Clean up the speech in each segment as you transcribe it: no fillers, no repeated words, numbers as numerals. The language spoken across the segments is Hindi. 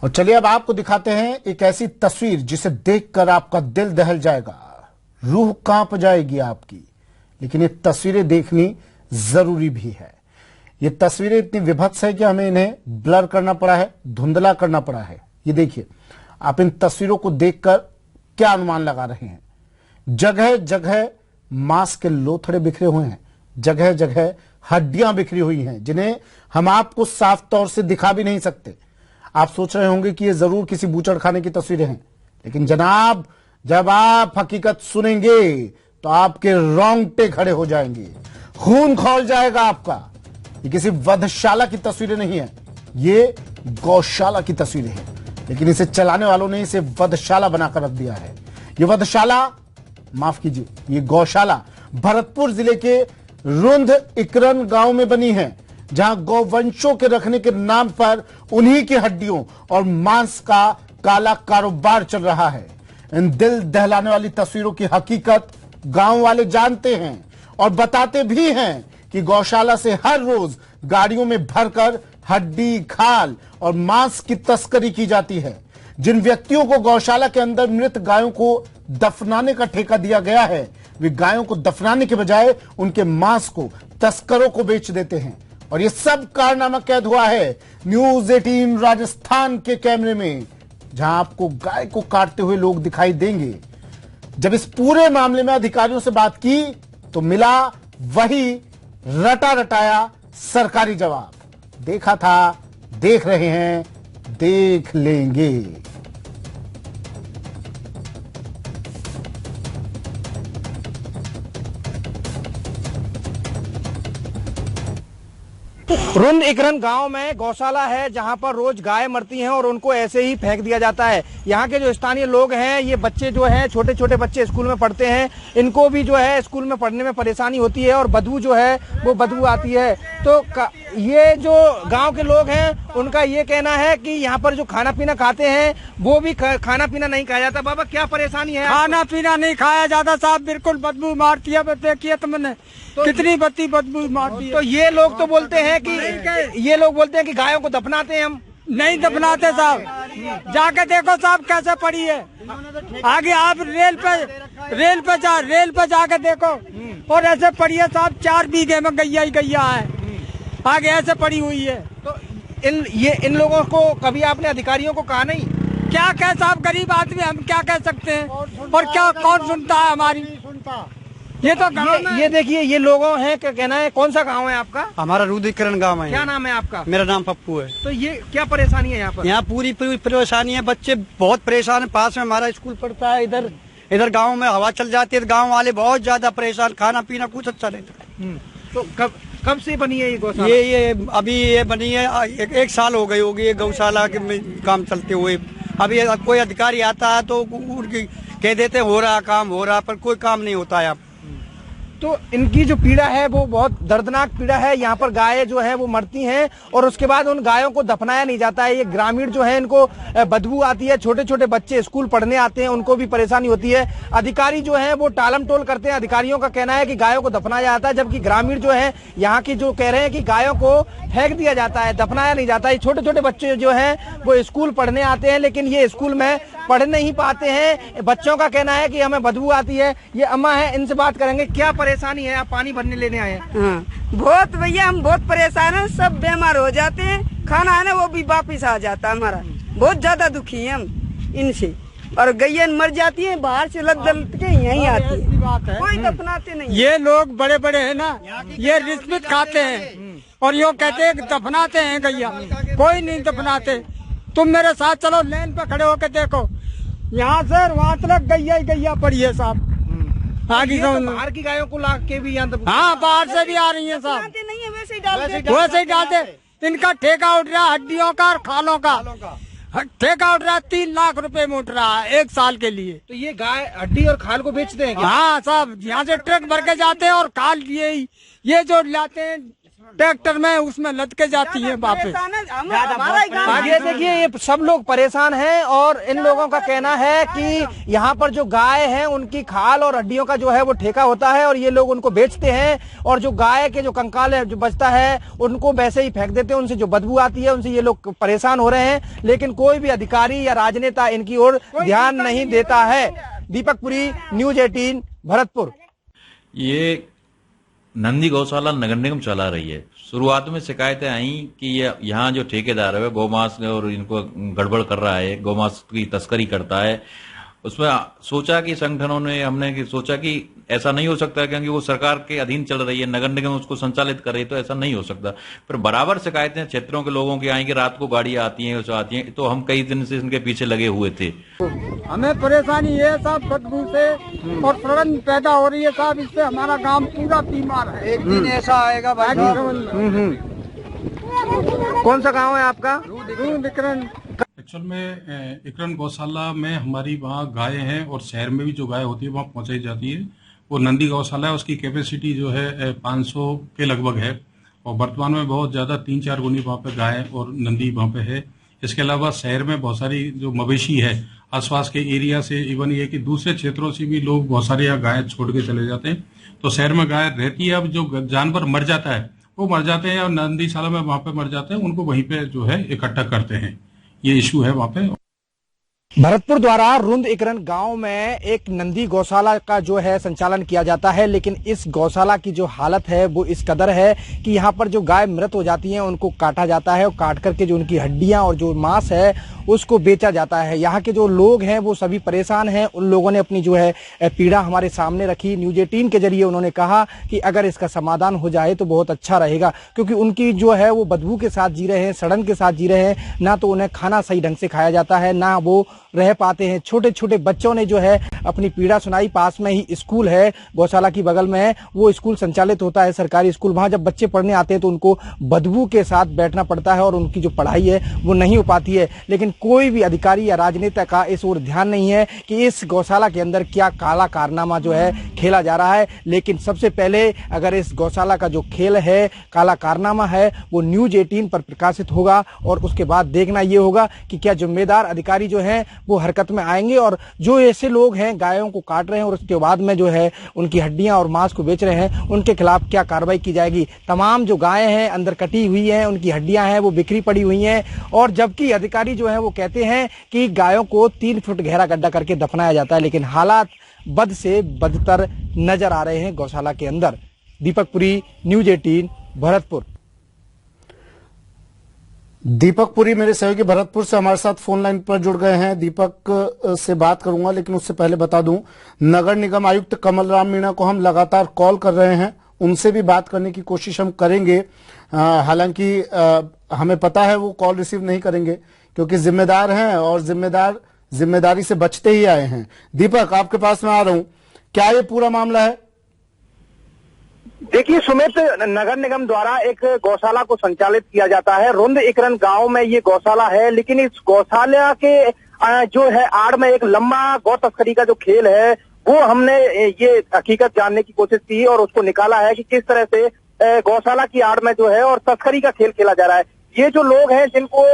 और चलिए अब आपको दिखाते हैं एक ऐसी तस्वीर जिसे देखकर आपका दिल दहल जाएगा, रूह कांप जाएगी आपकी। लेकिन ये तस्वीरें देखनी जरूरी भी है। ये तस्वीरें इतनी विभत्स है कि हमें इन्हें ब्लर करना पड़ा है, धुंधला करना पड़ा है। ये देखिए, आप इन तस्वीरों को देखकर क्या अनुमान लगा रहे हैं। जगह जगह मांस के लोथड़े बिखरे हुए हैं, जगह जगह हड्डियां बिखरी हुई हैं जिन्हें हम आपको साफ तौर से दिखा भी नहीं सकते। आप सोच रहे होंगे कि ये जरूर किसी बूचड़ खाने की तस्वीरें हैं, लेकिन जनाब जब आप हकीकत सुनेंगे तो आपके रोंगटे खड़े हो जाएंगे, खून खौल जाएगा आपका। ये किसी वधशाला की तस्वीरें नहीं है, ये गौशाला की तस्वीरें हैं। लेकिन इसे चलाने वालों ने इसे वधशाला बनाकर रख दिया है। ये वधशाला, माफ कीजिए, ये गौशाला भरतपुर जिले के रुंध इकरन गांव में बनी है, जहां गौवंशों के रखने के नाम पर उन्हीं की हड्डियों और मांस का काला कारोबार चल रहा है। इन दिल दहलाने वाली तस्वीरों की हकीकत गांव वाले जानते हैं और बताते भी हैं कि गौशाला से हर रोज गाड़ियों में भरकर हड्डी, खाल और मांस की तस्करी की जाती है। जिन व्यक्तियों को गौशाला के अंदर मृत गायों को दफनाने का ठेका दिया गया है, वे गायों को दफनाने के बजाय उनके मांस को तस्करों को बेच देते हैं। और ये सब कारनामा कैद हुआ है न्यूज 18 राजस्थान के कैमरे में, जहां आपको गाय को काटते हुए लोग दिखाई देंगे। जब इस पूरे मामले में अधिकारियों से बात की तो मिला वही रटा रटाया सरकारी जवाब। देखा था, देख रहे हैं, देख लेंगे। रुंध इकरन गांव में गौशाला है, जहां पर रोज गाय मरती हैं और उनको ऐसे ही फेंक दिया जाता है। यहाँ के जो स्थानीय लोग हैं, ये बच्चे जो हैं, छोटे छोटे बच्चे स्कूल में पढ़ते हैं, इनको भी जो है स्कूल में पढ़ने में परेशानी होती है और बदबू जो है वो बदबू आती है। तो ये जो गांव के लोग हैं, उनका ये कहना है कि यहाँ पर जो खाना पीना खाते हैं वो भी खाना पीना नहीं खाया जाता। बाबा, क्या परेशानी है? खाना पीना नहीं खाया जाता साहब, बिल्कुल बदबू मारती है। देखिए तुमने तो कितनी बदबू मारती है। तो ये लोग तो बोलते हैं कि गायों को दफनाते हैं। हम नहीं दफनाते साहब, जाके देखो साहब कैसे पड़ी है। आगे आप रेल पे जाके देखो, और ऐसे पड़ी है साहब। 4 बीघे में गैया ही गैया है, आगे ऐसे पड़ी हुई है। तो इन लोगों को कभी आपने अधिकारियों को कहा नहीं? क्या कह साहब, गरीब आदमी हम क्या कह सकते हैं, और क्या कौन सुनता है हमारी। ये तो ये देखिए, ये लोगों है, क्या कहना है? कौन सा गांव है आपका? हमारा रुंध इकरन गांव है। क्या नाम है आपका? मेरा नाम पप्पू है। तो ये क्या परेशानी है यहाँ पर? यहाँ पूरी परेशानी है, बच्चे बहुत परेशान है। पास में हमारा स्कूल पड़ता है, इधर गांव में हवा चल जाती है, गांव वाले बहुत ज्यादा परेशान, खाना पीना कुछ अच्छा नहीं था। तो कब से बनी है ये गौशाला? ये अभी ये बनी है, एक साल हो गई होगी ये गौशाला के काम चलते हुए। अभी कोई अधिकारी आता है तो उनकी कह देते हो रहा काम, हो रहा, पर कोई काम नहीं होता है। तो इनकी जो पीड़ा है वो बहुत दर्दनाक पीड़ा है। यहाँ पर गायें जो है वो मरती हैं और उसके बाद उन गायों को दफनाया नहीं जाता है। ये ग्रामीण जो है, इनको बदबू आती है। छोटे छोटे बच्चे स्कूल पढ़ने आते हैं, उनको भी परेशानी होती है। अधिकारी जो है वो टालम टोल करते हैं। अधिकारियों का कहना है कि गायों को दफनाया जाता है, जबकि ग्रामीण जो है यहाँ की जो कह रहे हैं कि गायों को फेंक दिया जाता है, दफनाया नहीं जाता है। छोटे छोटे बच्चे जो हैं वो स्कूल पढ़ने आते हैं, लेकिन ये स्कूल में पढ़ नहीं पाते हैं। बच्चों का कहना है कि हमें बदबू आती है। ये अम्मा है, इनसे बात करेंगे। क्या परेशानी है? आप पानी भरने लेने आए हैं? हाँ, बहुत भैया, हम बहुत परेशान हैं, सब बीमार हो जाते हैं। खाना है ना वो भी वापिस आ जाता है हमारा। बहुत ज्यादा दुखी हैं हम इनसे, और गैया मर जाती है, बाहर से लग के यहीं आती है, कोई दफनाते नहीं। ये लोग बड़े बड़े है ना, ये रिश्वत खाते हैं और यो कहते हैं दफनाते हैं गैया, कोई नहीं दफनाते। तुम मेरे साथ चलो, लेन पे खड़े होकर देखो, यहाँ से वहाँ तक गैया ही गैया पड़ी है साहब। आगे तो बाहर की गायों को ला के भी यहाँ, हाँ बाहर से भी आ रही है साहब। नहीं है, वैसे ही डालते। इनका ठेका उठ रहा है हड्डियों का और खालों का। ठेका उठ रहा है 3 लाख रुपए में उठ रहा है 1 साल के लिए। तो ये गाय हड्डी और खाल को बेचते हैं क्या? हाँ साहब, यहाँ से ट्रक भर के जाते हैं और खाल ये जो लाते हैं ट्रैक्टर में उसमें लटके जाती है वापस। आगे देखिए, ये सब लोग परेशान हैं और इन लोगों का कहना है कि यहाँ पर जो गाय हैं उनकी खाल और हड्डियों का जो है वो ठेका होता है और ये लोग उनको बेचते हैं, और जो गाय के जो कंकाल है जो बचता है उनको वैसे ही फेंक देते हैं। उनसे जो बदबू आती है उनसे ये लोग परेशान हो रहे हैं, लेकिन कोई भी अधिकारी या राजनेता इनकी ओर ध्यान नहीं देता है। दीपक पुरी, न्यूज 18, भरतपुर। ये नंदी गौशाला नगर निगम चला रही है। शुरुआत में शिकायतें आई कि यहाँ जो ठेकेदार है गौमांस और इनको गड़बड़ कर रहा है, गौमांस की तस्करी करता है। उसमें सोचा कि संगठनों ने हमने सोचा कि ऐसा नहीं हो सकता, क्योंकि वो सरकार के अधीन चल रही है, नगर निगम उसको संचालित कर रही है, तो ऐसा नहीं हो सकता। पर बराबर शिकायतें क्षेत्रों के लोगों की आई कि रात को गाड़ियां आती हैं, आती हैं, तो हम कई दिन से इनके पीछे लगे हुए थे। हमें परेशानी है साहब बदबू से और सड़न पैदा हो रही है साहब, इससे हमारा गांव पूरा बीमार है। एक दिन ऐसा आएगा भाई। कौन सा गांव है आपका? एक्चुअल में इकरन गौशाला में हमारी वहाँ गाय हैं और शहर में भी जो गाय होती है वहाँ पहुँचाई जाती है। वो नंदी गौशाला है, उसकी कैपेसिटी जो है 500 के लगभग है और वर्तमान में बहुत ज़्यादा 3-4 गुनी वहाँ पे गाय और नंदी वहाँ पे है। इसके अलावा शहर में बहुत सारी जो मवेशी है आसपास के एरिया से, इवन ये कि दूसरे क्षेत्रों से भी लोग बहुत सारे यहाँ गाय छोड़ के चले जाते हैं, तो शहर में गाय रहती है। अब जो जानवर मर जाता है वो मर जाते हैं और नंदीशाला में वहाँ पे मर जाते हैं, उनको वहीं पे जो है इकट्ठा करते हैं। ये इशू है वहाँ पे। भरतपुर द्वारा रुंद इकरन गांव में एक नंदी गौशाला का जो है संचालन किया जाता है, लेकिन इस गौशाला की जो हालत है वो इस कदर है कि यहाँ पर जो गाय मृत हो जाती हैं उनको काटा जाता है और काट करके जो उनकी हड्डियां और जो मांस है उसको बेचा जाता है। यहाँ के जो लोग हैं वो सभी परेशान हैं। उन लोगों ने अपनी जो है पीड़ा हमारे सामने रखी। न्यूज 18 के जरिए उन्होंने कहा कि अगर इसका समाधान हो जाए तो बहुत अच्छा रहेगा, क्योंकि उनकी जो है वो बदबू के साथ जी रहे हैं, सड़न के साथ जी रहे हैं। ना तो उन्हें खाना सही ढंग से खाया जाता है, ना वो रह पाते हैं। छोटे छोटे बच्चों ने जो है अपनी पीड़ा सुनाई। पास में ही स्कूल है, गौशाला की बगल में है, वो स्कूल संचालित होता है, सरकारी स्कूल। वहां जब बच्चे पढ़ने आते हैं तो उनको बदबू के साथ बैठना पड़ता है और उनकी जो पढ़ाई है वो नहीं हो पाती है। लेकिन कोई भी अधिकारी या राजनेता का इस ओर ध्यान नहीं है कि इस गौशाला के अंदर क्या काला कारनामा जो है खेला जा रहा है। लेकिन सबसे पहले अगर इस गौशाला का जो खेल है, काला कारनामा है, वो न्यूज 18 पर प्रकाशित होगा और उसके बाद देखना ये होगा कि क्या जिम्मेदार अधिकारी जो हैं वो हरकत में आएंगे और जो ऐसे लोग हैं गायों को काट रहे हैं और उसके बाद में जो है उनकी हड्डियां और मांस को बेच रहे हैं, उनके खिलाफ क्या कार्रवाई की जाएगी। तमाम जो गायें हैं अंदर कटी हुई हैं, उनकी हड्डियां हैं वो बिखरी पड़ी हुई हैं, और जबकि अधिकारी जो है वो कहते हैं कि गायों को 3 फुट गहरा गड्ढा करके दफनाया जाता है, लेकिन हालात बद से बदतर नजर आ रहे हैं गौशाला के अंदर। दीपक पुरी, न्यूज 18, भरतपुर। दीपक पुरी मेरे सहयोगी भरतपुर से हमारे साथ फोन लाइन पर जुड़ गए हैं। दीपक से बात करूंगा, लेकिन उससे पहले बता दूं, नगर निगम आयुक्त कमल राम मीणा को हम लगातार कॉल कर रहे हैं, उनसे भी बात करने की कोशिश हम करेंगे। हालांकि हमें पता है वो कॉल रिसीव नहीं करेंगे क्योंकि जिम्मेदार हैं और जिम्मेदारी से बचते ही आए हैं। दीपक, आपके पास मैं आ रहा हूं, क्या ये पूरा मामला है? देखिए सुमित, नगर निगम द्वारा एक गौशाला को संचालित किया जाता है। रुंद इकरन गांव में ये गौशाला है, लेकिन इस गौशाला के जो है आड़ में एक लंबा गौ तस्करी का जो खेल है वो हमने ये हकीकत जानने की कोशिश की और उसको निकाला है कि किस तरह से गौशाला की आड़ में जो है और तस्करी का खेल खेला जा रहा है। ये जो लोग हैं जिनको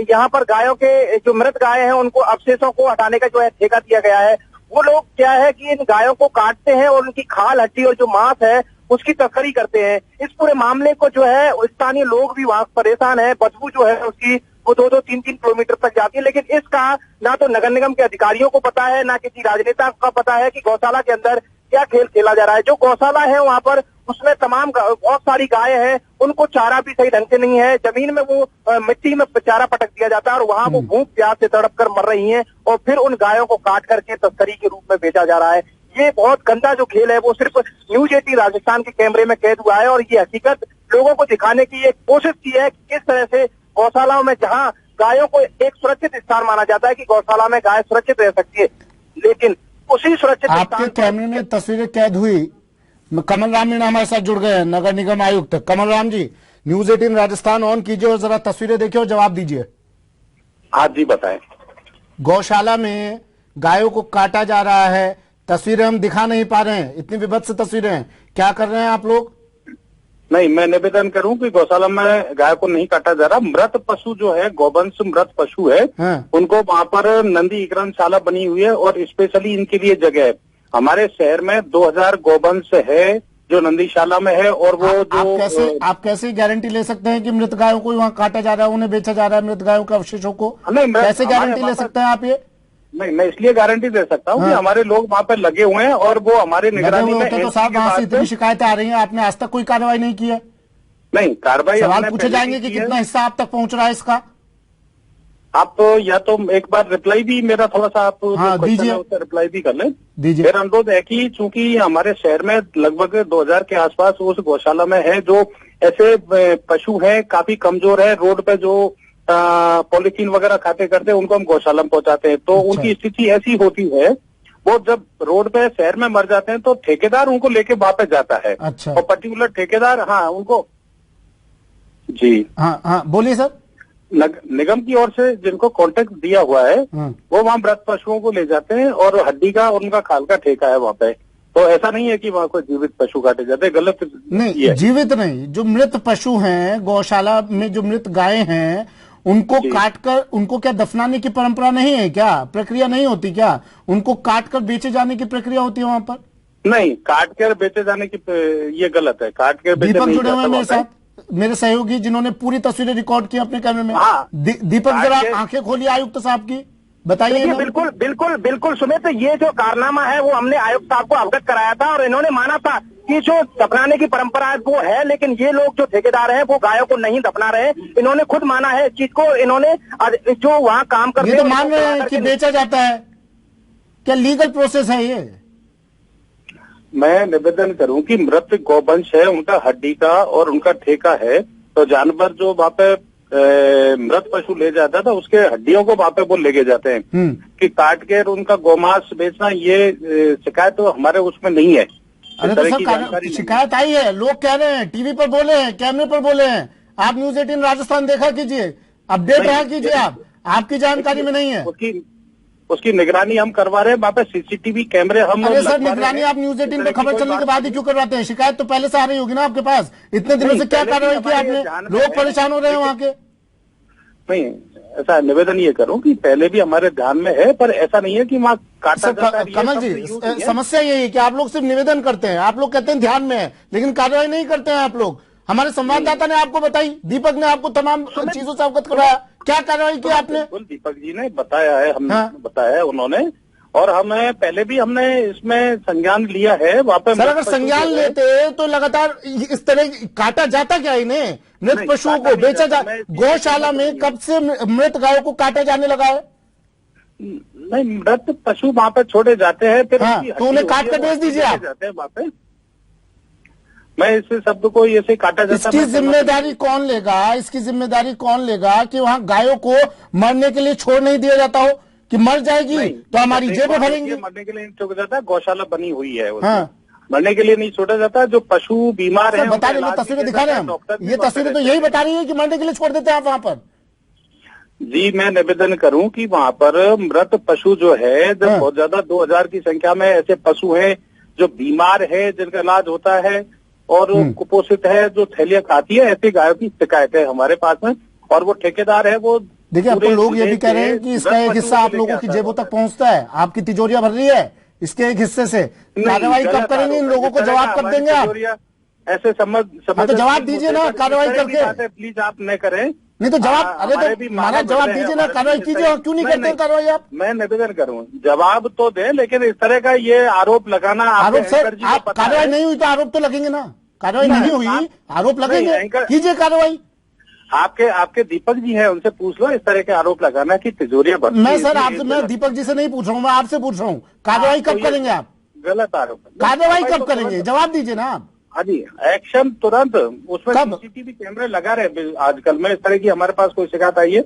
यहाँ पर गायों के जो मृत गाय हैं उनको अवशेषों को हटाने का जो है ठेका दिया गया है, वो लोग क्या है कि इन गायों को काटते हैं और उनकी खाल, हड्डी और जो मांस है उसकी तस्करी करते हैं। इस पूरे मामले को जो है स्थानीय लोग भी वहां परेशान है। बदबू जो है उसकी वो 2-3 किलोमीटर तक जाती है, लेकिन इसका ना तो नगर निगम के अधिकारियों को पता है, ना किसी राजनेता का पता है कि गौशाला के अंदर क्या खेल खेला जा रहा है। जो गौशाला है वहां पर उसमें तमाम बहुत सारी गाय हैं, उनको चारा भी सही ढंग से नहीं है। जमीन में वो मिट्टी में चारा पटक दिया जाता है और वहां वो भूख प्यास से तड़प कर मर रही हैं और फिर उन गायों को काट करके तस्करी के रूप में बेचा जा रहा है। ये बहुत गंदा जो खेल है वो सिर्फ न्यूज 18 राजस्थान के कैमरे में कैद हुआ है और ये हकीकत लोगों को दिखाने की एक कोशिश की है कि किस तरह से गौशालाओं में जहां गायों को एक सुरक्षित स्थान माना जाता है कि गौशाला में गाय सुरक्षित रह सकती है, लेकिन उसी सुरक्षित आपके कैमरे में तस्वीरें कैद हुई। कमल राम मीणा हमारे साथ जुड़ गए हैं, नगर निगम आयुक्त। कमल राम जी, न्यूज 18 राजस्थान ऑन कीजिए और जरा तस्वीरें देखिए और जवाब दीजिए। हाँ जी, बताएं। गौशाला में गायों को काटा जा रहा है, तस्वीरें हम दिखा नहीं पा रहे हैं, इतनी विभत्स तस्वीरें हैं, क्या कर रहे हैं आप लोग? नहीं, मैं निवेदन करूं कि गौशाला में गाय को नहीं काटा जा रहा। मृत पशु जो है, गौवंश मृत पशु है, उनको वहाँ पर नंदीकरणशाला बनी हुई है और स्पेशली इनके लिए जगह है। हमारे शहर में 2000 गौवंश है जो नंदीशाला में है। और वो आप कैसे गारंटी ले सकते हैं कि मृत गायों को वहाँ काटा जा रहा है, उन्हें बेचा जा रहा है, मृत गायों के अवशेषों को? कैसे गारंटी ले सकते हैं आप ये? नहीं, मैं इसलिए गारंटी दे सकता हूँ कि हमारे लोग वहाँ पे लगे हुए हैं और वो हमारे निगरानी में। तो साहब वहाँ से इतनी शिकायतें आ रही हैं, आपने आज तक कोई कार्रवाई नहीं की है? नहीं, कार्रवाई सवाल पूछे जाएंगे कि कितना हिस्सा आप तक पहुँच रहा है इसका? आप या तो एक बार रिप्लाई भी मेरा थोड़ा सा आप दीजिए, उससे रिप्लाई भी कर लें। दीजिए। मेरा अनुरोध है कि चूंकि हमारे शहर में लगभग 2000 के आसपास उस गौशाला में है जो ऐसे पशु हैं, काफी कमजोर है, रोड पे जो पॉलिथीन वगैरह खाते करते हैं उनको हम गौशाला में पहुंचाते हैं। तो उनकी स्थिति ऐसी होती है, वो जब रोड पे शहर में मर जाते हैं तो ठेकेदार उनको लेके वापस जाता है। अच्छा। और पर्टिकुलर ठेकेदार उनको जी हाँ बोलिए सर। निगम की ओर से जिनको कॉन्ट्रैक्ट दिया हुआ है वो वहाँ मृत पशुओं को ले जाते हैं और हड्डी का और उनका खाल का ठेका है वहाँ पे। तो ऐसा नहीं है कि वहाँ कोई जीवित पशु काटे जाते, गलत नहीं, जीवित नहीं, जो मृत पशु हैं गौशाला में, जो मृत गायें हैं उनको काटकर, उनको क्या दफनाने की परंपरा नहीं है क्या? प्रक्रिया नहीं होती क्या? उनको काटकर बेचे जाने की प्रक्रिया होती है वहाँ पर? नहीं, काटकर बेचे जाने की ये गलत है। काटकर दीपक जुड़े हुए मेरे साथ, मेरे सहयोगी जिन्होंने पूरी तस्वीरें रिकॉर्ड की अपने कैमरे में। दीपक जरा आंखें खोलिए आयुक्त साहब की, बताइए। बिल्कुल बिल्कुल बिल्कुल सुमित, ये जो कारनामा है वो हमने आयुक्त साहब को अवगत कराया था और इन्होंने माना था कि जो दफनाने की परंपरा है वो है, लेकिन ये लोग जो ठेकेदार हैं वो गायों को नहीं दफना रहे। इन्होंने खुद माना है इस चीज को। इन्होंने जो वहाँ काम करते हैं, ये तो मान रहे हैं कि बेचा जाता है। क्या लीगल प्रोसेस है ये? मैं निवेदन करूं कि मृत गौवंश है, उनका हड्डी का और उनका ठेका है। तो जानवर जो वहाँ पे मृत पशु ले जाता था उसके हड्डियों को वहाँ पे वो लेके जाते हैं कि काट के उनका गोमांस बेचना, ये शिकायत तो हमारे उसमें नहीं है। अरे तो सर शिकायत आई है, लोग कह रहे हैं, टीवी पर बोले हैं, कैमरे पर बोले हैं। आप न्यूज 18 राजस्थान देखा कीजिए, अपडेट रहा कीजिए। आप आपकी जानकारी में नहीं है। उसकी निगरानी हम करवा रहे हैं, वहाँ पे सीसीटीवी कैमरे हम। अरे सर, निगरानी आप न्यूज 18 पे खबर चलने के बाद ही क्यों करवाते हैं? शिकायत तो पहले से आ रही होगी ना आपके पास। इतने दिनों से क्या कार्रवाई की आपने? लोग परेशान हो रहे हैं वहाँ के। नहीं, ऐसा निवेदन ये करूं कि पहले भी हमारे ध्यान में है, पर ऐसा नहीं है कि वहाँ काटा जाता है। कमल जी, समस्या यही है कि आप लोग सिर्फ निवेदन करते हैं, आप लोग कहते हैं ध्यान में है, लेकिन कार्रवाई नहीं करते हैं आप लोग। हमारे संवाददाता ने आपको बताई, दीपक ने आपको तमाम चीजों से अवगत कराया। क्या कार्रवाई की आपने? दीपक जी ने बताया है, हमने बताया है उन्होंने, और हमें पहले भी हमने इसमें संज्ञान लिया है। वहाँ पे सर, अगर संज्ञान लेते तो लगातार इस तरह काटा जाता क्या? इन्हें मृत पशुओं को बेचा जा, गौशाला में कब से मृत गायों को काटा जाने लगा है? नहीं, मृत पशु वहाँ पे छोड़े जाते हैं, फिर तो उन्हें काट कर बेच दीजिए आप। जाते हैं वहाँ पे। मैं इस शब्द को ऐसे काटा जाता। इसकी जिम्मेदारी कौन लेगा? इसकी जिम्मेदारी कौन लेगा कि वहाँ गायों को मरने के लिए छोड़ नहीं दिया जाता हो कि मर जाएगी तो हमारी जेबें भरेंगी? मरने के लिए नहीं छोड़ा जाता, गौशाला बनी हुई है। मरने के लिए नहीं छोड़ा जाता। जो पशु बीमार है, बता रहे, तस्वीरें दिखा रहे हैं, ये तस्वीरें तो यही बता रही है कि मरने के लिए छोड़ देते हैं आप वहाँ पर। जी, मैं निवेदन करूं कि वहाँ पर मृत पशु जो है, जब बहुत ज्यादा 2000 की संख्या में ऐसे पशु हैं जो बीमार है, जिनका इलाज होता है और कुपोषित है, जो थैलियां खाती है, ऐसी गायों की शिकायत है हमारे पास में। और वो ठेकेदार है, वो देखिए, आपको लोग ये भी कह रहे हैं कि इसका एक हिस्सा आप लोगों की जेबों तक पहुंचता है, आपकी तिजोरियां भर रही है इसके एक हिस्से से। कार्रवाई कब करेंगे? इन लोगों को जवाब कब देंगे आप? ऐसे समझ तो जवाब दीजिए ना कार्रवाई करके। प्लीज आप न करें। नहीं तो जवाब, अरे तो महाराज जवाब दीजिए ना, कार्रवाई कीजिए। क्यों नहीं करते कार्रवाई आप? मैं निवेदन करूं, जवाब तो दें, लेकिन इस तरह का ये आरोप लगाना, आरोप सर, आप कार्रवाई नहीं हुई तो आरोप तो लगेंगे ना। कार्रवाई नहीं हुई, आरोप लगेंगे, कीजिए कार्रवाई। आपके दीपक जी हैं, उनसे पूछ लो इस तरह के आरोप लगाना कि तिजोरियां भरती। मैं सर आपसे, मैं दीपक जी से नहीं पूछ रहा हूँ, मैं आपसे पूछ रहा हूँ, कार्रवाई कब करेंगे आप? गलत आरोप। कार्रवाई कब करेंगे? जवाब दीजिए ना आप। हाँ जी, एक्शन तुरंत। उसमें सीसीटीवी कैमरे लगा रहे आजकल में। इस तरह की हमारे पास कोई शिकायत आई है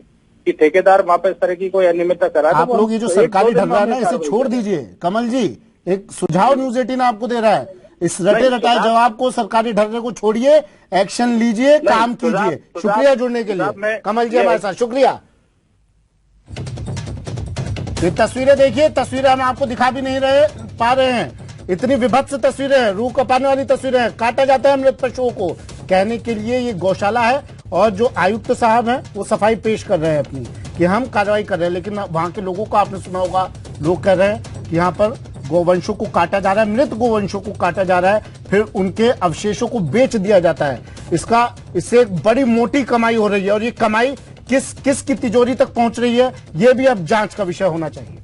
कि ठेकेदार वहाँ पे इस तरह की कोई अनियमितता करा? आप लोग ये जो सरकारी ढर्रा है ना, इसे छोड़ दीजिए। कमल जी, एक सुझाव न्यूज 18 आपको दे रहा है, इस रटे रटाए जवाब को, सरकारी ढर्रे को छोड़िए, एक्शन लीजिए, काम कीजिए। शुक्रिया जुड़ने के लिए कमल जी, हमारे साथ शुक्रिया। ये तस्वीरें देखिए, तस्वीरें हम आपको दिखा भी नहीं पा रहे हैं, इतनी विभत्स तस्वीरें हैं, रूह कपाने वाली तस्वीरें हैं। काटा जाता है मृत पशुओं को, कहने के लिए ये गौशाला है और जो आयुक्त साहब हैं वो सफाई पेश कर रहे हैं अपनी कि हम कार्रवाई कर रहे हैं, लेकिन वहां के लोगों को आपने सुना होगा, लोग कह रहे हैं कि यहाँ पर गोवंशों को काटा जा रहा है, मृत गोवंशों को काटा जा रहा है, फिर उनके अवशेषों को बेच दिया जाता है। इससे एक बड़ी मोटी कमाई हो रही है और ये कमाई किस की तिजोरी तक पहुंच रही है, ये भी अब जांच का विषय होना चाहिए।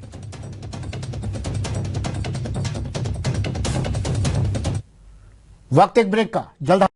वक्त एक ब्रेक का, जल्द